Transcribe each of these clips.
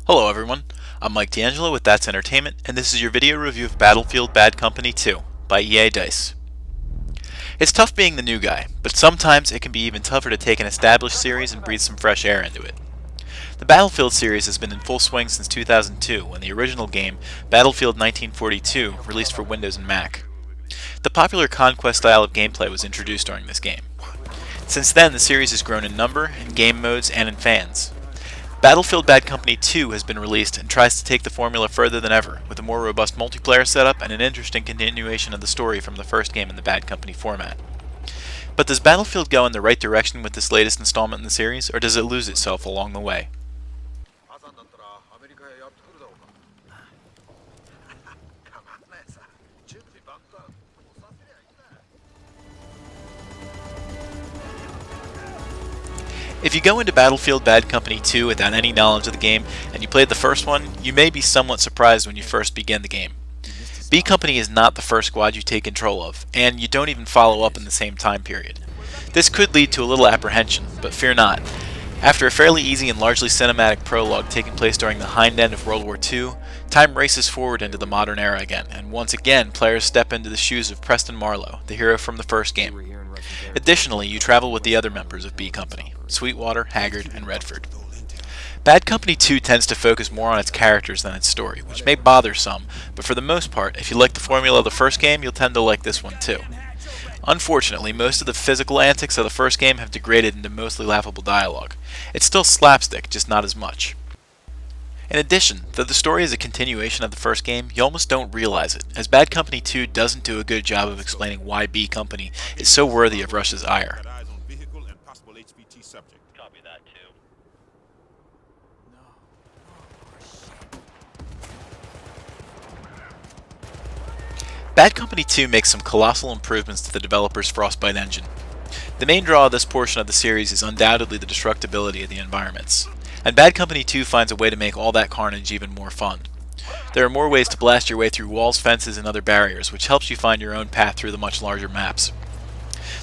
Hello everyone, I'm DeAngelo with That's Entertainment, and this is your video review of Battlefield Bad Company 2 by EA Dice. It's tough being the new guy, but sometimes it can be even tougher to take an established series and breathe some fresh air into it. The Battlefield series has been in full swing since 2002 when the original game, Battlefield 1942, released for Windows and Mac. The popular conquest style of gameplay was introduced during this game. Since then, the series has grown in number, in game modes, and in fans. Battlefield Bad Company 2 has been released and tries to take the formula further than ever, with a more robust multiplayer setup and an interesting continuation of the story from the first game in the Bad Company format. But does Battlefield go in the right direction with this latest installment in the series, or does it lose itself along the way? If you go into Battlefield Bad Company 2 without any knowledge of the game, and you played the first one, you may be somewhat surprised when you first begin the game. B Company is not the first squad you take control of, and you don't even follow up in the same time period. This could lead to a little apprehension, but fear not. After a fairly easy and largely cinematic prologue taking place during the hind end of World War II, time races forward into the modern era again, and once again players step into the shoes of Preston Marlowe, the hero from the first game. Additionally, you travel with the other members of B Company, Sweetwater, Haggard, and Redford. Bad Company 2 tends to focus more on its characters than its story, which may bother some, but for the most part, if you like the formula of the first game, you'll tend to like this one too. Unfortunately, most of the physical antics of the first game have degraded into mostly laughable dialogue. It's still slapstick, just not as much. In addition, though the story is a continuation of the first game, you almost don't realize it, as Bad Company 2 doesn't do a good job of explaining why B Company is so worthy of Russia's ire. Bad Company 2 makes some colossal improvements to the developer's Frostbite engine. The main draw of this portion of the series is undoubtedly the destructibility of the environments, and Bad Company 2 finds a way to make all that carnage even more fun. There are more ways to blast your way through walls, fences, and other barriers, which helps you find your own path through the much larger maps.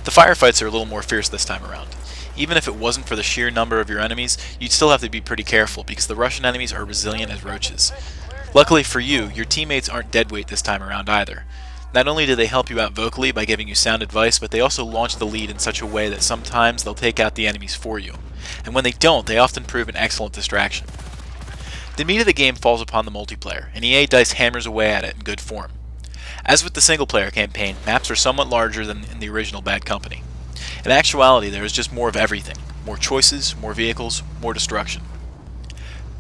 The firefights are a little more fierce this time around. Even if it wasn't for the sheer number of your enemies, you'd still have to be pretty careful because the Russian enemies are resilient as roaches. Luckily for you, your teammates aren't deadweight this time around either. Not only do they help you out vocally by giving you sound advice, but they also launch the lead in such a way that sometimes they'll take out the enemies for you. And when they don't, they often prove an excellent distraction. The meat of the game falls upon the multiplayer, and EA Dice hammers away at it in good form. As with the single-player campaign, maps are somewhat larger than in the original Bad Company. In actuality, there is just more of everything. More choices, more vehicles, more destruction.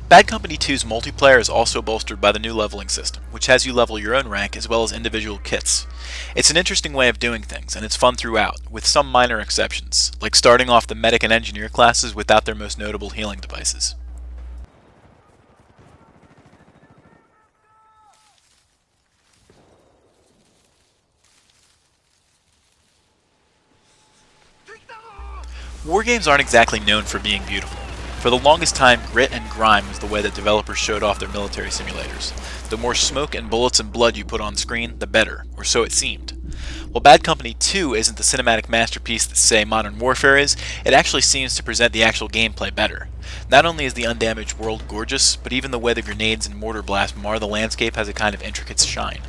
Bad Company 2's multiplayer is also bolstered by the new leveling system, which has you level your own rank as well as individual kits. It's an interesting way of doing things, and it's fun throughout, with some minor exceptions, like starting off the medic and engineer classes without their most notable healing devices. Wargames aren't exactly known for being beautiful. For the longest time, grit and grime was the way that developers showed off their military simulators. The more smoke and bullets and blood you put on screen, the better, or so it seemed. While Bad Company 2 isn't the cinematic masterpiece that, say, Modern Warfare is, it actually seems to present the actual gameplay better. Not only is the undamaged world gorgeous, but even the way the grenades and mortar blasts mar the landscape has a kind of intricate shine.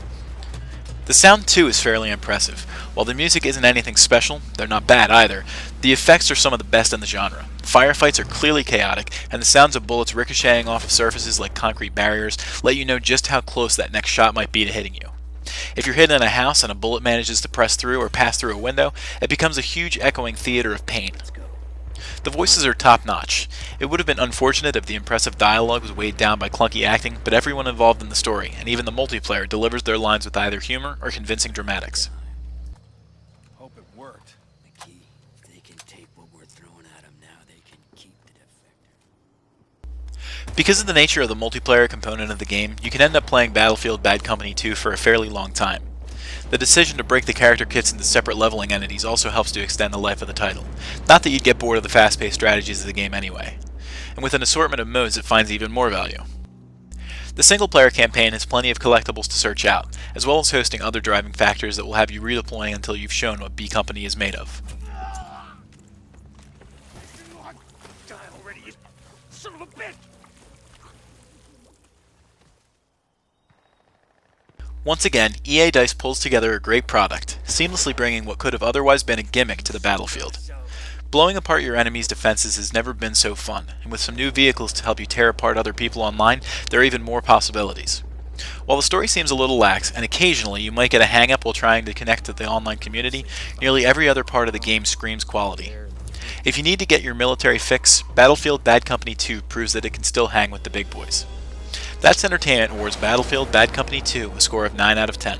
The sound too is fairly impressive. While the music isn't anything special, they're not bad either, the effects are some of the best in the genre. Firefights are clearly chaotic, and the sounds of bullets ricocheting off of surfaces like concrete barriers let you know just how close that next shot might be to hitting you. If you're hidden in a house and a bullet manages to press through or pass through a window, it becomes a huge echoing theater of pain. The voices are top-notch. It would have been unfortunate if the impressive dialogue was weighed down by clunky acting, but everyone involved in the story, and even the multiplayer, delivers their lines with either humor or convincing dramatics. Hope it worked. The key, if they can take what we're throwing at them now, they can keep the defector. Because of the nature of the multiplayer component of the game, you can end up playing Battlefield Bad Company 2 for a fairly long time. The decision to break the character kits into separate leveling entities also helps to extend the life of the title. Not that you'd get bored of the fast-paced strategies of the game anyway. And with an assortment of modes, it finds even more value. The single-player campaign has plenty of collectibles to search out, as well as hosting other driving factors that will have you redeploying until you've shown what B Company is made of. Die already, you son of a bitch! Once again, EA Dice pulls together a great product, seamlessly bringing what could have otherwise been a gimmick to the battlefield. Blowing apart your enemy's defenses has never been so fun, and with some new vehicles to help you tear apart other people online, there are even more possibilities. While the story seems a little lax, and occasionally you might get a hang-up while trying to connect to the online community, nearly every other part of the game screams quality. If you need to get your military fix, Battlefield Bad Company 2 proves that it can still hang with the big boys. That's Entertainment Awards Battlefield Bad Company 2, a score of 9 out of 10.